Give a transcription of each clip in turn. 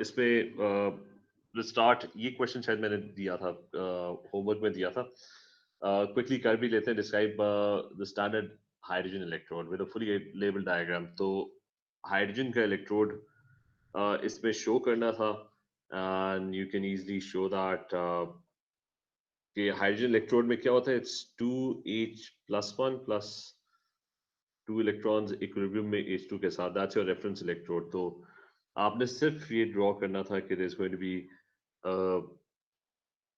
इसमें स्टार्ट ये क्वेश्चन शायद मैंने दिया था, होमवर्क में दिया था। क्विकली कर भी लेते हैं। Describe the standard hydrogen electrode with a fully label diagram. तो हाइड्रोजन का इलेक्ट्रोड इसमें शो करना था, and you can easily show that कि हाइड्रोजन इलेक्ट्रोड में क्या होता है। It's 2H+1 plus 2 electrons equilibrium में H2 के साथ। That's your reference electrode. तो आपने सिर्फ ये ड्रॉ करना था कि there is going to be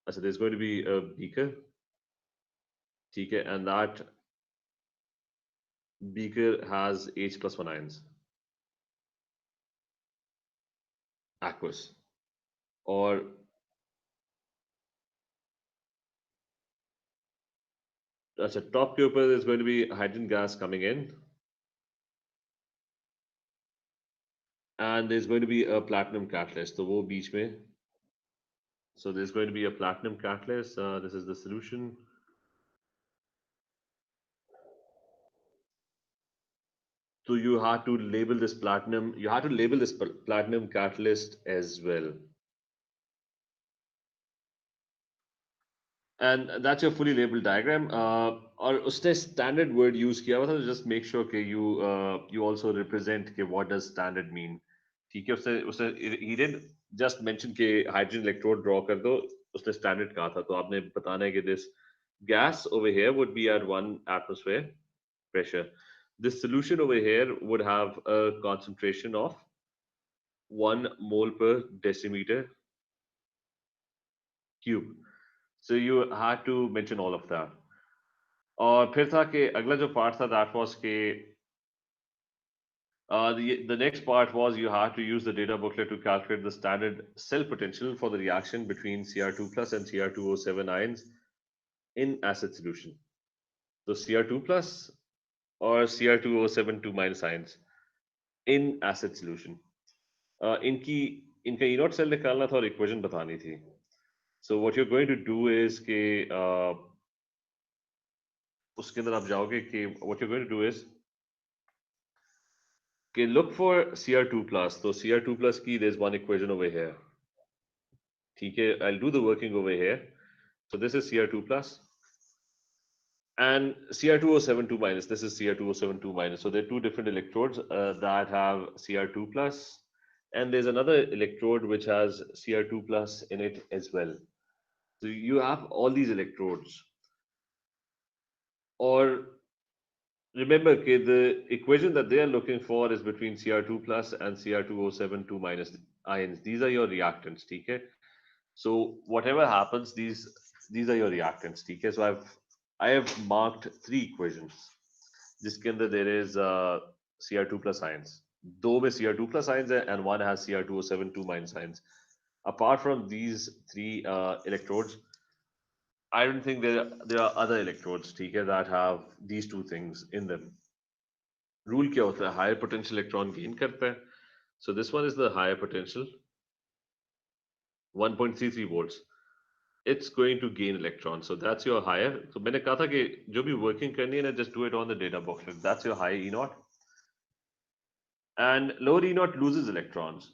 अच्छा, there is going to be a beaker, ठीक है, and that beaker has H+1 ions, aqueous, और अच्छा टॉप के ऊपर is going to be hydrogen gas coming in, and there's going to be a platinum catalyst, तो वो बीच में, so there's going to be a platinum catalyst. This is the solution. So you have to label this platinum, you have to label this platinum catalyst as well, and that's your fully labeled diagram. और उसने standard word use किया हुआ था, so just make sure कि you also represent कि what does standard mean, ठीक है। उसने उसने he did just mention कि hydrogen electrode draw कर दो, उसने standard कहा था, तो आपने बताना है कि this gas over here would be at 1 atmosphere pressure. This solution over here would have a concentration of 1 mole per decimeter cube. So you had to mention all of that. और फिर था कि अगला जो पार्ट था that was के the next part was you had to use the data booklet to calculate the standard cell potential for the reaction between Cr2 plus and Cr2O7 ions in acid solution. So Cr2 plus or Cr2O7 2 minus ions in acid solution. इनकी इनका E0 cell निकालना था और equation बतानी थी. So what you're going to do is कि उसके अंदर आप जाओगे कि what you're going to do is कि look for Cr2 plus. तो Cr2 plus की there's one equation over here. ठीक है, I'll do the working over here. So this is Cr2 plus and Cr2O72 minus. This is Cr2O72 minus. So there are two different electrodes that have Cr2 plus, and there's another electrode which has Cr2 plus in it as well. So you have all these electrodes. Or remember, okay, the equation that they are looking for is between Cr2 plus and Cr2O72 minus ions. These are your reactants, okay? So whatever happens, these are your reactants, okay? So I have marked 3 equations. जिसके अंदर there is Cr2 plus ions. दो में Cr2 plus ions है and one has Cr2O7 2 minus ions. Apart from these 3 electrodes, I don't think there are other electrodes, ठीक है, that have these 2 things in them. Rule क्या होता है? Higher potential electron gain करता है. So this one is the higher potential, 1.33 volts. It's going to gain electrons. So that's your higher. So मैंने कहा था कि जो भी working करनी है ना, just do it on the data booklet. That's your high E0. And lower E0 loses electrons.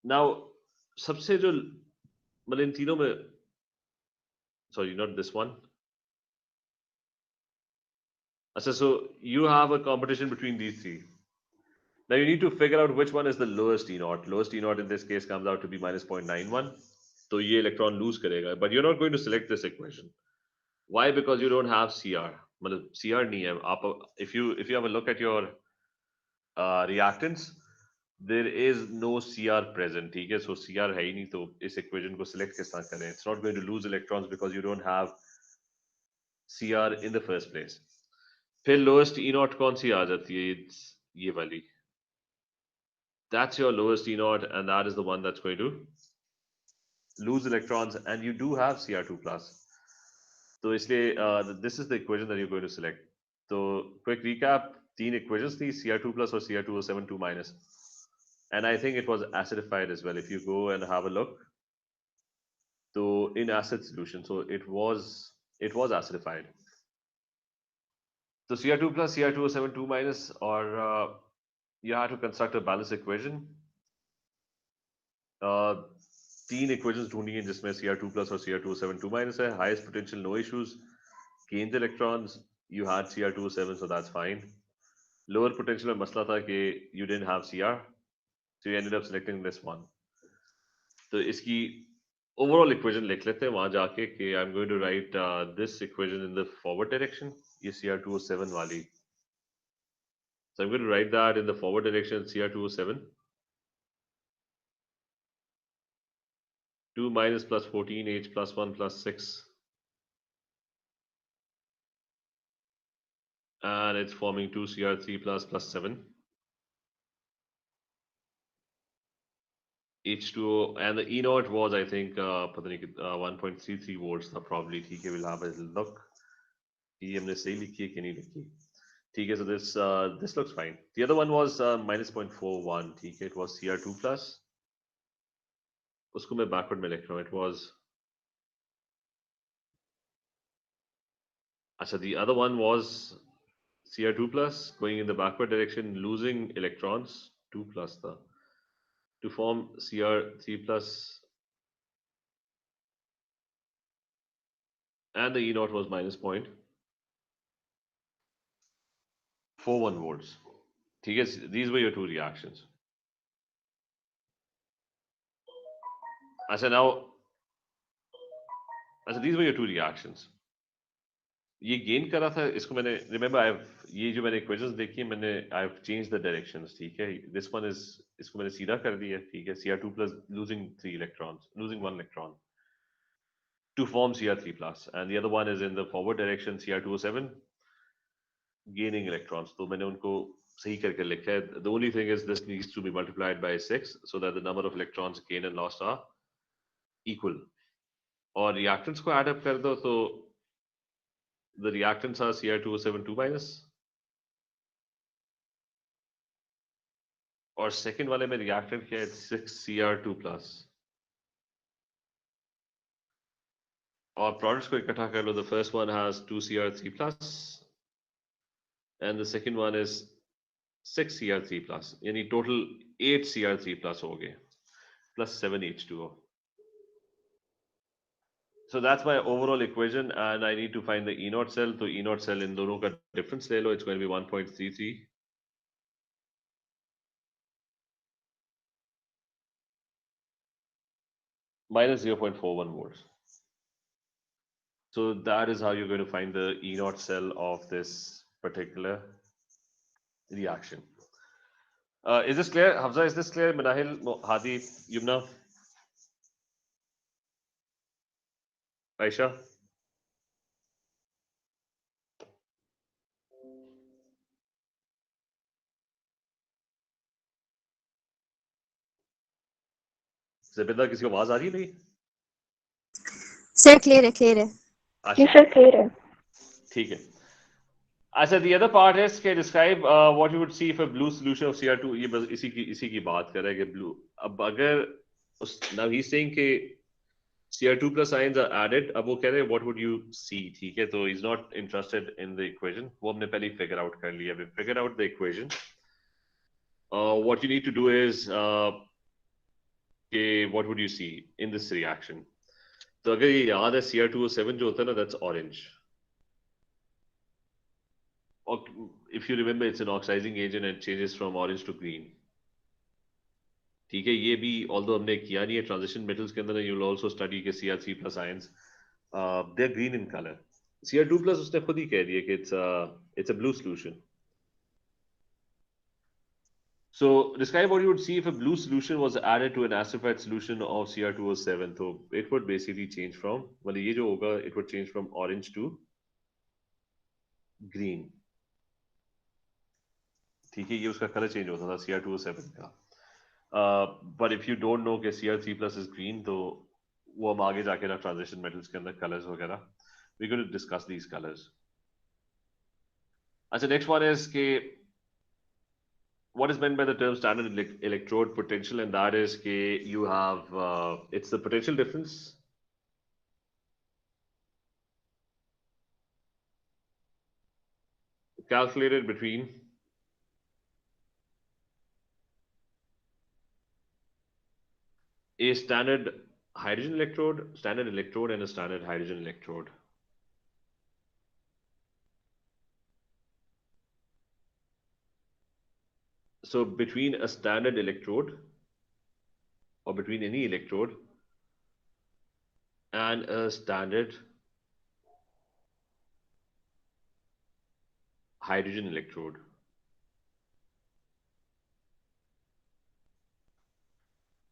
Now, सबसे जो मतलब इन तीनों में, sorry, not this one. So you have a competition between these 3. Now you need to figure out which one is the lowest E0. Lowest E0 in this case comes out to be minus 0.91. So ये electron lose करेगा. But you're not going to select this equation. Why? Because you don't have CR. मतलब CR नहीं है. आप if you have a look at your reactants, there is no CR present, ठीक है? So CR है ही नहीं, तो इस equation को select किस तरह करें? It's not going to lose electrons because you don't have CR in the first place. फिर lowest E0 कौन सी आ जाती है? It's ये वाली. That's your lowest E0, and that is the one that's going to lose electrons, and you do have Cr2 plus. तो इसलिए this is the equation that you're going to select. So quick recap, 3 equations थी, Cr2 plus or Cr2O7 2 minus. And I think it was acidified as well. If you go and have a look, so in acid solution, so it was acidified. So Cr2 plus Cr2O7 2 minus, or you have to construct a balanced equation. तीन equations ढूंढी हैं जिसमें Cr2 plus और Cr2O7 2 minus है. Highest potential, no issues. Gained electrons, you had Cr2O7, so that's fine. Lower potential में मसला था कि you didn't have Cr, so you ended up selecting this one. तो इसकी overall equation लिख लेते हैं वहां जाके कि I'm going to write this equation in the forward direction. ये Cr2O7 वाली. So I'm going to write that in the forward direction, Cr2O7. 2 minus plus 14, H plus 1 plus 6. And it's forming 2 Cr3 plus 7. H2O, and the E naught was, I think, 1.33 volts. Probably, ठीक है, we'll have a look. ये हमने सही लिखी है कि नहीं लिखी? ठीक है, so this looks fine. The other one was minus 0.41. ठीक है, it was Cr2 plus. उसको मैं backward में लिख रहा हूँ. It was. अच्छा, the other one was Cr2 plus going in the backward direction, losing electrons. 2 plus था. To form Cr3 plus, and the E naught was minus 0.41 volts. ठीक है, these were your two reactions. अच्छा, now, अच्छा, these were your two reactions. ये gain कर रहा था, इसको मैंने रिमेंबर ये जो मैंने इक्वेशंस देखी है मैंने I have change the directions. ठीक है, दिस वन इज, इसको मैंने सीधा कर दिया. ठीक है, Cr2 plus losing 3 electrons, losing 1 electron to form Cr3 plus, and the other one is in the forward direction, Cr2O7 gaining electrons. तो मैंने उनको सही करके लिखा है. The only thing is this needs to be multiplied by 6 so that the number of electrons gained and lost are equal. और reactants को add up कर दो तो the reactants are Cr2O7 2 minus, और सेकंड वाले में रिएक्टेंट क्या है? 6Cr2 plus. और प्रोडक्ट्स को इकट्ठा कर लो. The first one has 2Cr3 plus and the second one is 6Cr3 plus, यानी टोटल 8Cr3 प्लस हो गए plus 7H2O. So that's my overall equation, and I need to find the E naught cell. तो E naught cell इन दोनों का difference ले लो. It's going to be 1.33 minus 0.41 volts. So that is how you're going to find the E naught cell of this particular reaction. Is this clear, Hamza? Is this clear? Manahil, Hadi, Yumna, Aisha? ज़बिंदा, किसी को आवाज आ रही है नहीं? Sir clear है, clear है. जी sir clear है. ठीक है. अच्छा, the other part is कि describe what you would see if a blue solution of Cr2. ये बस इसी की बात कर रहा है कि blue. अब अगर now he's saying कि Cr2 plus ions are added. अब वो कह रहे हैं what would you see? ठीक है, तो he's not interested in the equation. वो हमने पहले figure out कर लिया. We figure out the equation. What you need to do is what would you see in this reaction? तो अगर ये याद है Cr2O7 जो होता है ना, that's orange. If you remember, it's an oxidizing agent and it changes from orange to green. ठीक है, ये भी although हमने किया नहीं है transition metals के अंदर, you'll also study के Cr3 plus ions, they're green in color. Cr2 plus उसने खुद ही कह दिया कि it's a blue solution. So describe what you would see if a blue solution was added to an acidified solution of Cr2O7. So it would basically change from, well, ये जो होगा, it would change from orange to green. ठीक है, ये उसका colour change होता था Cr2O7 का. But if you don't know कि Cr3 plus is green, तो वो हम आगे जाके ना transition metals के अंदर colors वगैरह, we're going to discuss these colors. अच्छा, next one is कि what is meant by the term standard electrode potential, and that is कि you have it's the potential difference calculated between a standard hydrogen electrode, and a standard hydrogen electrode. So between a standard electrode, or between any electrode, and a standard hydrogen electrode.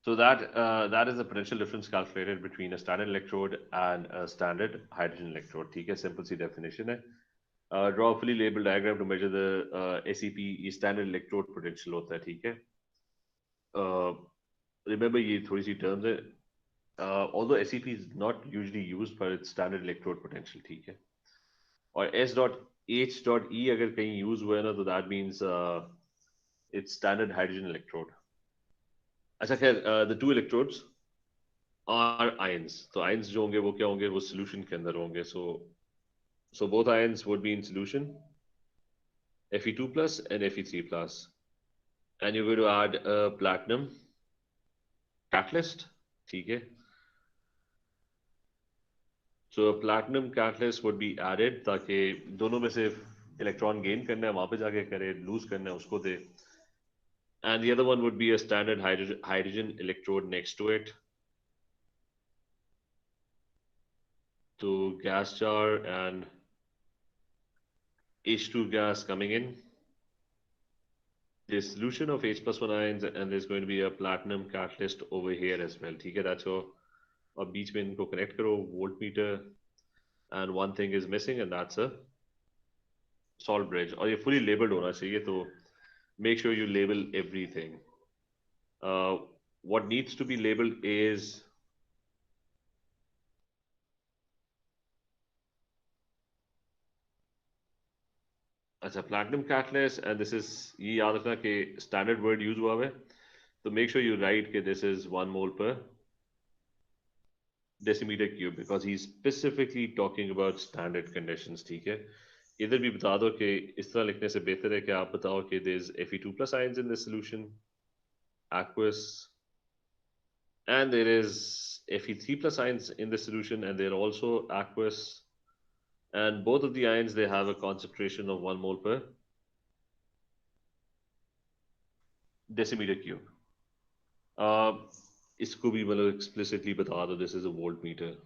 So that is the potential difference calculated between a standard electrode and a standard hydrogen electrode. ठीक है, simple सी definition है. Draw a fully labeled diagram to measure the SEP. ये standard electrode potential होता है, ठीक है. Remember ये थोड़ी सी terms है. Although SEP is not usually used for its standard electrode potential, ठीक है. और S dot H dot E अगर कहीं use हुआ है ना, तो that means it's standard hydrogen electrode. अच्छा खैर, the two electrodes are ions. तो ions जो होंगे वो क्या होंगे, वो solution के अंदर होंगे. So both ions would be in solution, Fe2 plus and Fe3 plus, and you're going to add a platinum catalyst, ठीक है. So a platinum catalyst would be added ताकि दोनों में से इलेक्ट्रॉन गेन करना है वहां पे जाके करे, लूज करना है उसको दे. And the other one would be a standard hydrogen electrode next to it. So gas jar and H2 gas coming in. The solution of H plus 1 ions, and there's going to be a platinum catalyst over here as well. ठीक है, that's all. और बीच में इनको connect करो, voltmeter, and one thing is missing, and that's a salt bridge. और ये fully labeled होना चाहिए, तो make sure you label everything. What needs to be labeled is अच्छा platinum catalyst, and this is ये याद रखना कि standard word use हुआ है, तो make sure you write कि this is 1 mole per decimeter cube, because he's specifically talking about standard conditions. ठीक है, इधर भी बता दो कि इस तरह लिखने से बेहतर है कि आप बताओ कि there's Fe2 plus ions in this solution, aqueous, and there is Fe3 plus ions in this solution, and they're also aqueous, and both of the ions, they have a concentration of 1 mole per decimeter cube. इसको भी मतलब explicitly बता दो, this is a voltmeter,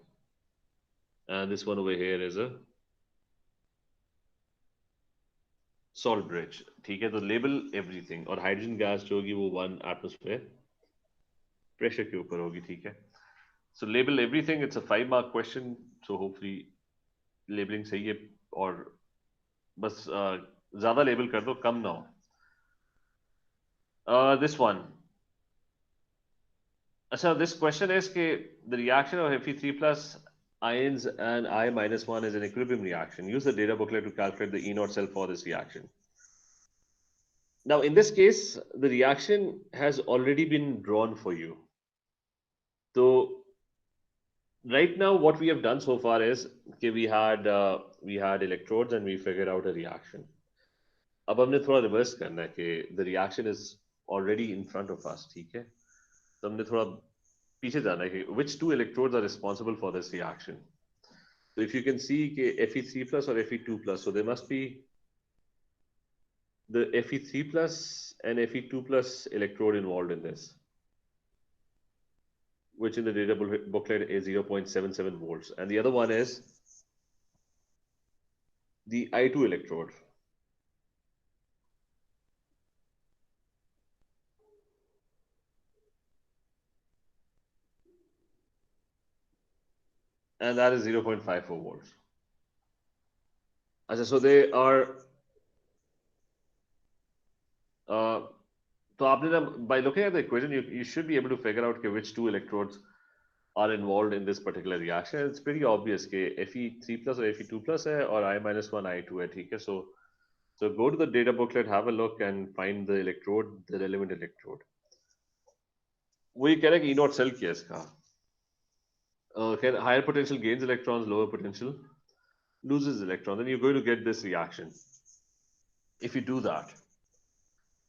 and this one over here is a salt bridge. ठीक है, तो label everything. और hydrogen gas जो होगी वो 1 atmosphere pressure के ऊपर होगी, ठीक है. So label everything. It's a 5-mark question, so hopefully labeling सही है, और बस ज़्यादा label कर दो, कम ना हो. This one. So this question is कि the reaction of Fe3 plus ions and I minus 1 is an equilibrium reaction. Use the data booklet to calculate the E naught cell for this reaction. Now in this case, the reaction has already been drawn for you. So right now what we have done so far is कि we had electrodes and we figured out a reaction. अब हमने थोड़ा reverse करना है कि the reaction is already in front of us, ठीक है. तो हमने थोड़ा पीछे जाना है कि which two electrodes are responsible for this reaction. So if you can see कि Fe3 plus or Fe2 plus, so there must be the Fe3 plus and Fe2 plus electrode involved in this, which in the data booklet is 0.77 volts, and the other one is the I2 electrode. And that is 0.54 volts. So they are so आपने, by looking at the equation, you should be able to figure out which two electrodes are involved in this particular reaction. It's pretty obvious कि Fe3 plus or Fe2 plus है और I minus 1 I2 है, ठीक है. So go to the data booklet, have a look, and find the electrode, the relevant electrode. वही कह रहे हैं कि E naught cell क्या है इसका. Higher potential gains electrons, lower potential loses electrons, then you're going to get this reaction. If you do that,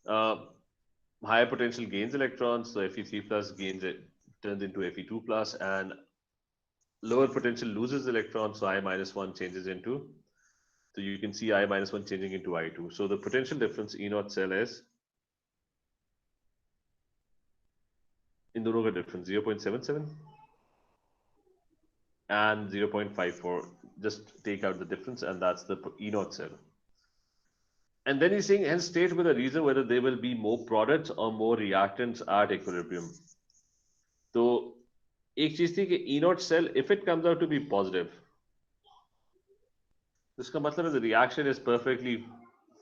higher potential gains electrons, so Fe3 plus gains turns into Fe2 plus, and lower potential loses electrons, so I minus 1 changes into, so you can see I minus 1 changing into I2. So the potential difference E naught cell is, in दोनों का difference 0.77 and 0.54. Just take out the difference, and that's the E naught cell. And then he's saying, hence state with a reason whether there will be more products or more reactants at equilibrium. तो एक चीज थी कि E naught cell, if it comes out to be positive, इसका मतलब है the reaction is perfectly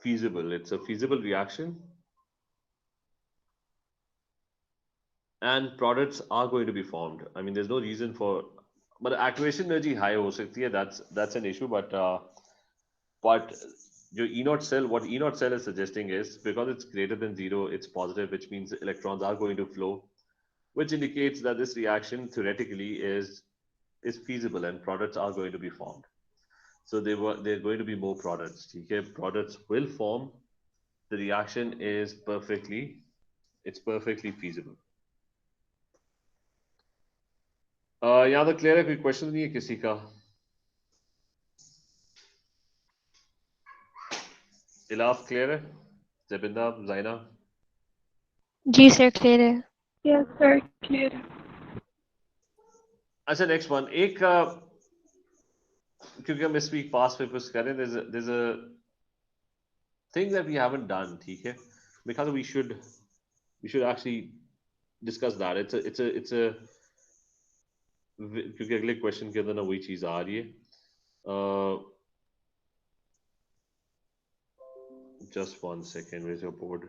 feasible. It's a feasible reaction, and products are going to be formed. I mean, there's no reason for, but activation energy high हो सकती है. That's an issue, but your E naught cell, what E naught cell is suggesting is, because it's greater than 0, it's positive, which means electrons are going to flow, which indicates that this reaction theoretically is feasible and products are going to be formed. So they're going to be more products. Okay, products will form. The reaction is perfectly feasible. यहाँ तो clear है, कोई question नहीं है किसी का? Ilaf clear है? जबिंदा, जाइना? जी सर क्लियर है। Yes, sir, clear. अच्छा, नेक्स्ट वन, एक क्योंकि हम इस वीक पास पेपर्स कर रहे हैं, there's a thing that we haven't done, ठीक है, because we should actually discuss that. It's a क्योंकि अगले क्वेश्चन के अंदर ना वही चीज आ रही है. Just 1 second, where's your board?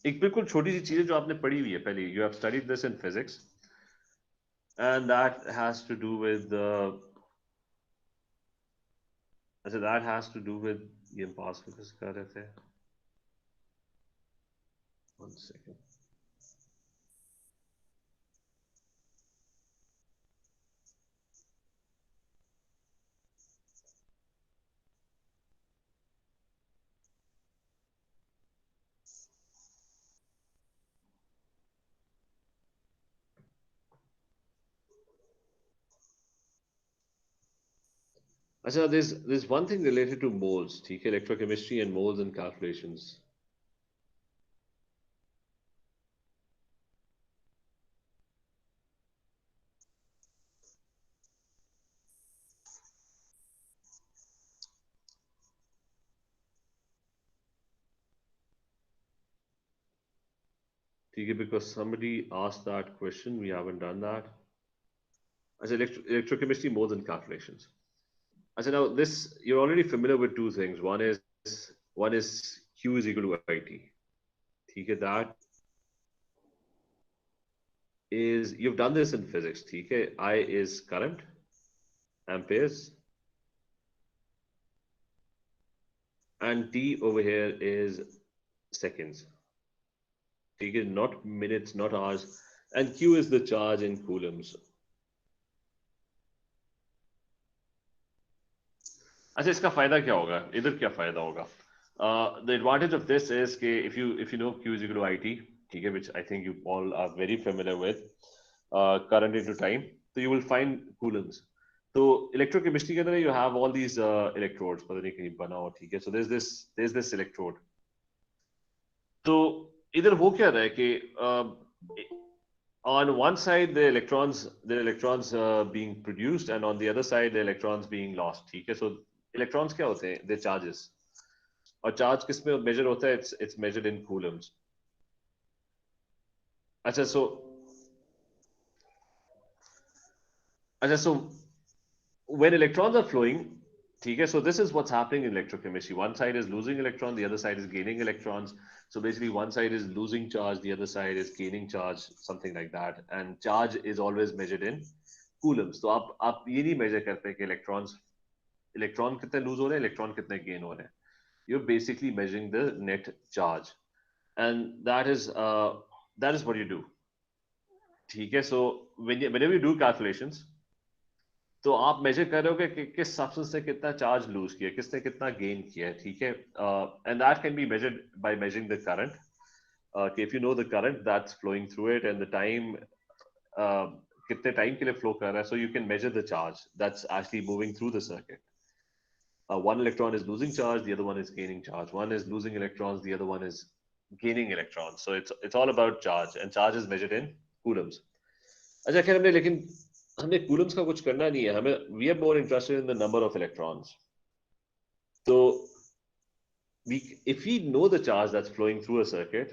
एक बिल्कुल छोटी सी चीज है जो आपने पढ़ी हुई है पहले. You have studied this in physics, and that has to do with ये हम पास फोकस कर रहे थे. 1 second. अच्छा, there's one thing related to moles, ठीक है, electrochemistry and moles and calculations. ठीक है, because somebody asked that question, we haven't done that. अच्छा, electrochemistry, moles and calculations. अच्छा, now this, you're already familiar with two things. One is Q is equal to IT. ठीक है, that is, you've done this in physics. ठीक है, I is current, amperes, and T over here is seconds. ठीक है, not minutes, not hours, and Q is the charge in coulombs. अच्छा, इसका फायदा क्या होगा? इधर क्या फायदा होगा? The advantage of this is कि if you know Q is equal to IT, ठीक है, which I think you all are very familiar with, current into time, so you will find coulombs. तो electrochemistry के अंदर you have all these electrodes, पता नहीं कहीं बना हो, ठीक है, so there's this electrode. तो इधर हो क्या रहा है कि on one side the electrons being produced, and on the other side the electrons being lost. ठीक है, so electrons क्या होते हैं? They're charges. और चार्ज किस में मेजर होता है? It's measured in coulombs. अच्छा, so when electrons are flowing, ठीक है, so this is what's happening in electrochemistry. One side is losing electrons, the other side is gaining electrons. So basically one side is losing charge, the other side is gaining charge, something like that. And charge is always measured in coulombs. तो आप ये नहीं measure करते कि electron कितने lose हो रहे हैं, electron कितने gain हो रहे हैं. You're basically measuring the net charge, and that is what you do. ठीक है, so whenever you do calculations, तो आप मेजर कर रहे हो कि किस सब्सटेंस ने कितना चार्ज लूज किया, किसने कितना गेन किया है, ठीक है. And that can be measured by measuring the current. If you know the current that's flowing through it and the time, कितने टाइम के लिए फ्लो कर रहा है, so you can measure the charge that's actually moving through the circuit. One electron is losing charge, the other one is gaining charge. One is losing electrons, the other one is gaining electrons. So it's all about charge, and charge is measured in coulombs. अच्छा खैर हमने लेकिन हमें coulombs का कुछ करना नहीं है, हमें we are more interested in the number of electrons. So if we know the charge that's flowing through a circuit,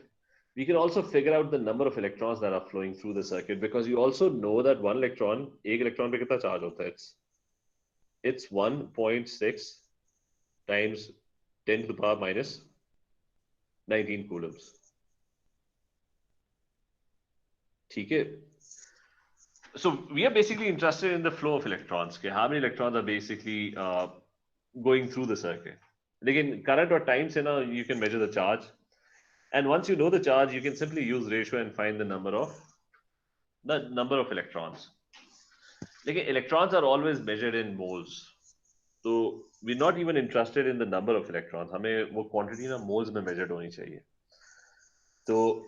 we can also figure out the number of electrons that are flowing through the circuit, because you also know that one electron, एक electron पे कितना charge होता है? It's 1.6 times 10 to the power minus 19 coulombs. ठीक है. So we are basically interested in the flow of electrons. Okay? How many electrons are basically going through the circuit? Again, current or time se na, you can measure the charge. And once you know the charge, you can simply use ratio and find the number of electrons. Again, electrons are always measured in moles. So we're not even interested in the number of electrons. हमें वो quantity ना moles में measured होनी चाहिए. So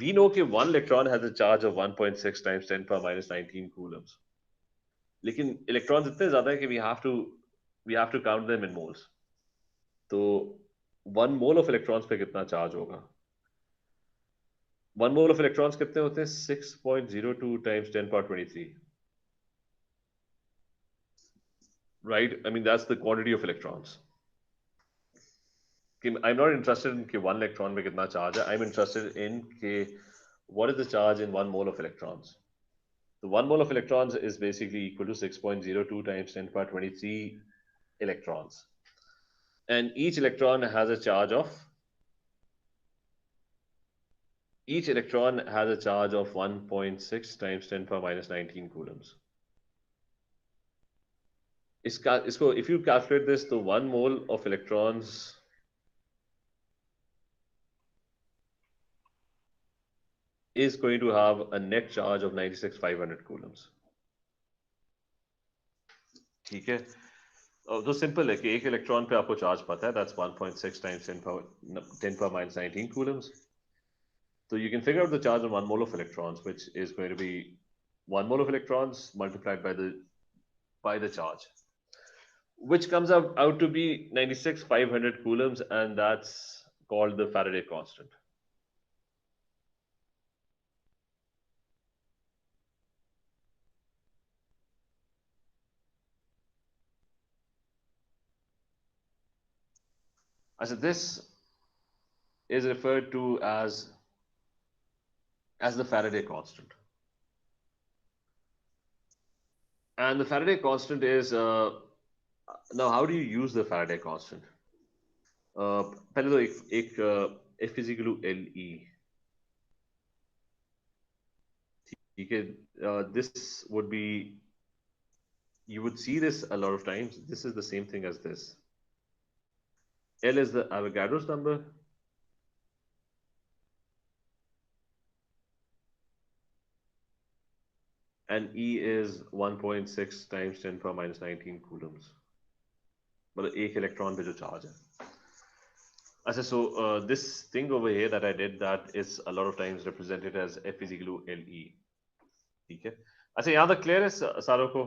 we know that one electron has a charge of 1.6 times 10 power minus 19 coulombs. लेकिन electrons इतने ज़्यादा हैं कि we have to count them in moles. तो 1 mole of electrons पे कितना charge होगा? 1 mole of electrons कितने होते हैं? 6.02 times 10 power 23. Right? I mean, that's the quantity of electrons. I'm not interested in कि 1 electron में कितना charge है. I'm interested in कि what is the charge in 1 mole of electrons. The 1 mole of electrons is basically equal to 6.02 times 10 power 23 electrons. And each electron has a charge of 1.6 times 10 power minus 19 coulombs. If you calculate this, the 1 mole of electrons is going to have a net charge of 96,500 coulombs. ठीक है. तो simple है कि एक electron पे आपको charge पता है, that's 1.6 times 10 power minus 19 coulombs. So you can figure out the charge on 1 mole of electrons, which is going to be 1 mole of electrons multiplied by the charge, which comes out to be 96,500 coulombs, and that's called the Faraday constant. So this is referred to as the Faraday constant. And the Faraday constant is, now how do you use the Faraday constant? पहले तो एक F is equal to LE. ठीक है. This would be, you would see this a lot of times. This is the same thing as this. L is the Avogadro's number. And E is 1.6 times 10 power minus 19 coulombs. मतलब एक electron पे जो charge है. अच्छा, so this thing over here that I did, that is a lot of times represented as F is equal to LE. ठीक है. अच्छा, यहाँ तक क्लियर है सारों को?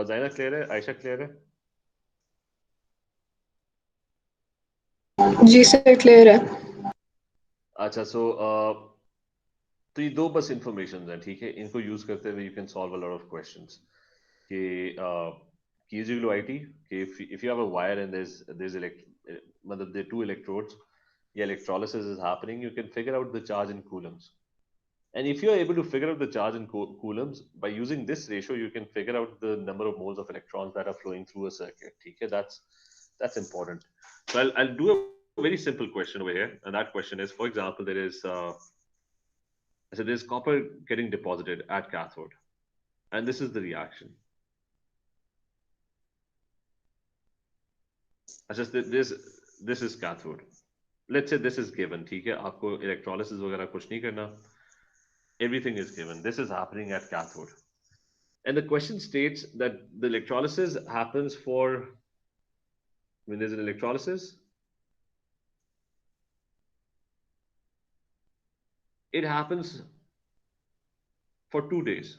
जाइना क्लियर है? आयशा क्लियर है? जी सर क्लियर है. अच्छा, तो ये दो बस इंफॉर्मेशन हैं, ठीक है. इनको यूज करते हुए you can solve a lot of questions. कि Q is equal to IT. If you have a wire and there's there are two electrodes, yeah, electrolysis is happening, you can figure out the charge in coulombs. And if you are able to figure out the charge in coulombs by using this ratio, you can figure out the number of moles of electrons that are flowing through a circuit. Okay, that's important. So I'll do a very simple question over here, and that question is, for example, there's copper getting deposited at cathode, and this is the reaction. This is cathode. Let's say this is given. ठीक है, आपको electrolysis वगैरह कुछ नहीं करना. Everything is given. This is happening at cathode. And the question states that the electrolysis happens for, when there's an electrolysis, it happens for 2 days.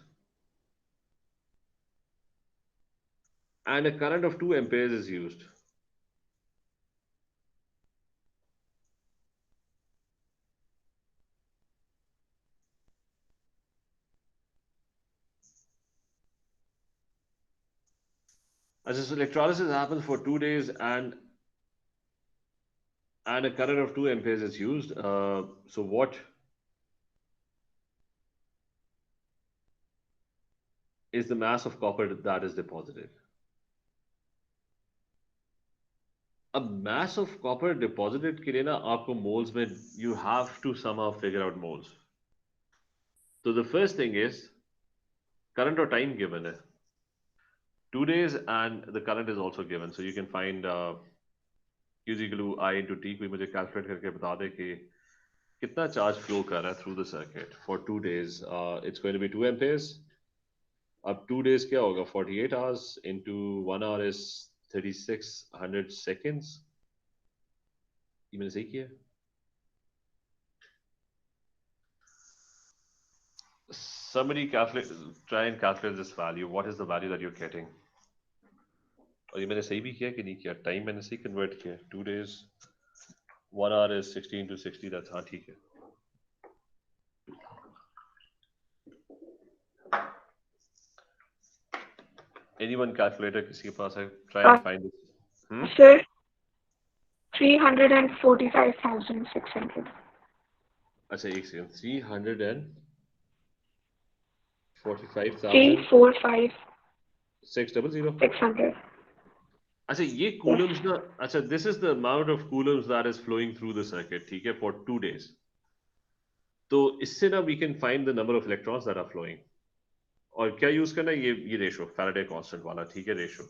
And a current of 2 amperes is used. As this electrolysis happens for 2 days and a current of 2 amperes is used. So what is the mass of copper that is deposited? अब mass of copper deposited के लिए ना आपको moles में, you have to somehow figure out moles. So the first thing is current or time given है 2 days and the current is also given, so you can find Q is equal to I into T. कोई मुझे calculate करके बता दे कि कितना charge flow कर रहा है through the circuit for 2 days. It's going to be 2 amperes. अब 2 days क्या होगा? 48 hours into 1 hour is 3600 seconds. ये मैंने सही किया? Somebody try and calculate this value. What is the value that you're getting? और ये मैंने सही भी किया कि नहीं किया? Time मैंने सही convert किया. 2 days, 1 hour is 16 to 60. That's हाँ ठीक है. Anyone calculator किसी के पास है? Try and find it. Sir, 345,600. अच्छा एक सेकंड. 345,000. 345 600. 600. अच्छा ये coulombs ना. अच्छा this is the amount of coulombs that is flowing through the circuit. ठीक है, for 2 days. तो इससे ना we can find the number of electrons that are flowing. और क्या यूज करना है? ये रेशो, Faraday constant वाला. ठीक है, रेशो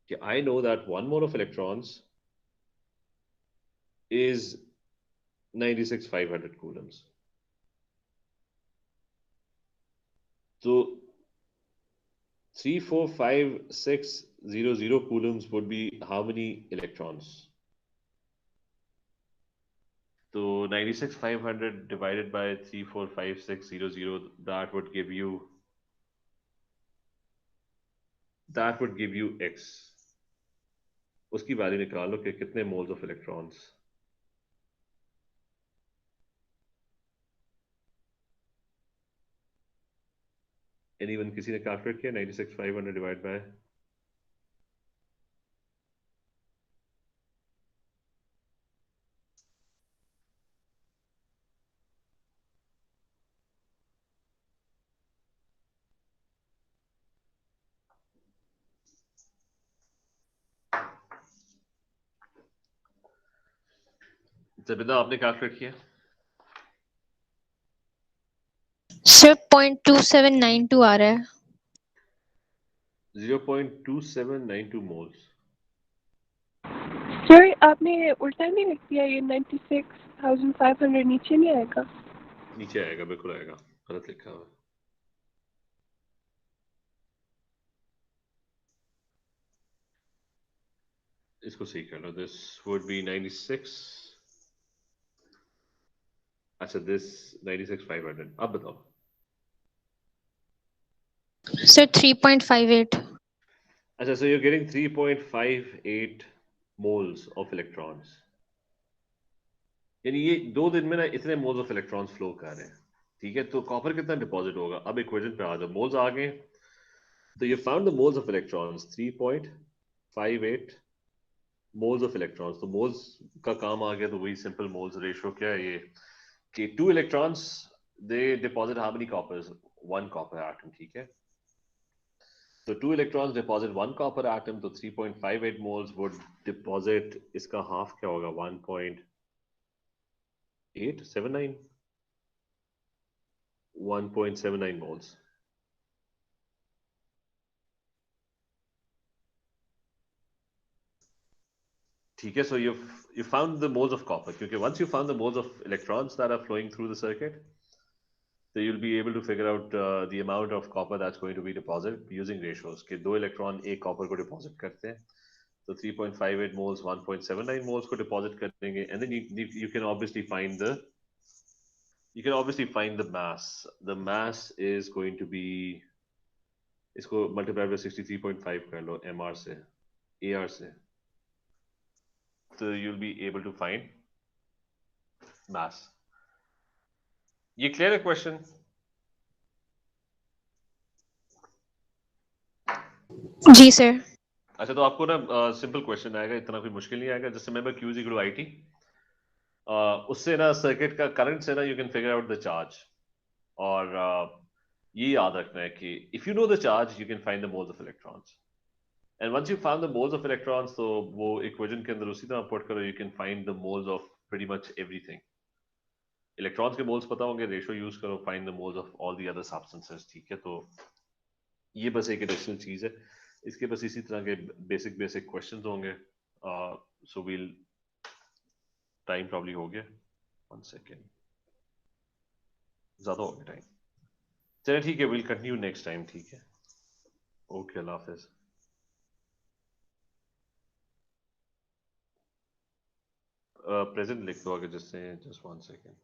कि I know that 1 mole of electrons is 96,500 coulombs. So 345,600 coulombs would be how many electrons? So 96,500 divided by 345,600, that would give you X. उसकी वैल्यू निकाल लो कि कितने moles of electrons. Anyone किसी ने calculate किया? 96,500 divided by जबिंदा आपने calculate किया? Sir 0.2792 आ रहा है. 0.2792 moles. Sir, आपने उल्टा नहीं लिख दिया? ये 96,500 नीचे नहीं आएगा? नीचे आएगा, बिल्कुल आएगा. गलत लिखा हुआ है. इसको सही कर लो. This would be 96. अच्छा this 96,500. अब बताओ. सर 3.58. अच्छा, so you're getting 3.58 moles of electrons. यानी ये 2 दिन में ना इतने moles of electrons flow कर रहे हैं. ठीक है, तो कॉपर कितना डिपॉजिट होगा? अब इक्वेशन पे आ जाओ. मोल्स आ गए, तो you found the moles of electrons. 3.58 moles of electrons. तो moles का काम आ गया. तो वही सिंपल moles रेशियो क्या है ये कि 2 electrons they deposit how many coppers? 1 copper atom. ठीक है, तो 2 electrons deposit 1 copper atom. तो 3.58 moles would deposit. इसका half क्या होगा? 1.879 1.79 moles. ठीक है, so you found the moles of copper. क्योंकि once you found the moles of electrons that are flowing through the circuit, So you'll be able to figure out the amount of copper that's going to be deposited using ratios. कि दो electron एक copper को deposit करते हैं, तो 3.58 moles 1.79 moles को deposit करेंगे, and then you can obviously find the mass. The mass is going to be, इसको multiply by 63.5 कर लो MR से, AR से, so you'll be able to find mass. ये clear है question? जी सर। अच्छा, तो आपको ना सिंपल क्वेश्चन आएगा, इतना कोई मुश्किल नहीं आएगा। Just remember Q is equal to IT, उससे ना सर्किट का करंट से ना you can figure out the charge. और ये याद रखना है कि if you know the charge you can find the moles of electrons, and once you found the moles of electrons, तो वो इक्वेशन के अंदर उसी तरह पुट करो, you can find the moles of pretty much everything. Electrons के moles पता होंगे, रेशियो यूज करो, find the moles of all the other substances, ठीक है। तो ये बस एक एडिशनल चीज है, इसके बस इसी तरह के बेसिक क्वेश्चंस होंगे। सो वील, टाइम प्रॉब्ली हो गया, 1 सेकेंड, ज्यादा हो गया टाइम। चलिए ठीक है, विल कंटिन्यू नेक्स्ट टाइम, ठीक है। ओके, अल्लाह हाफिज। प्रेजेंट लिख दो आगे, जिससे, जस्ट 1 सेकेंड।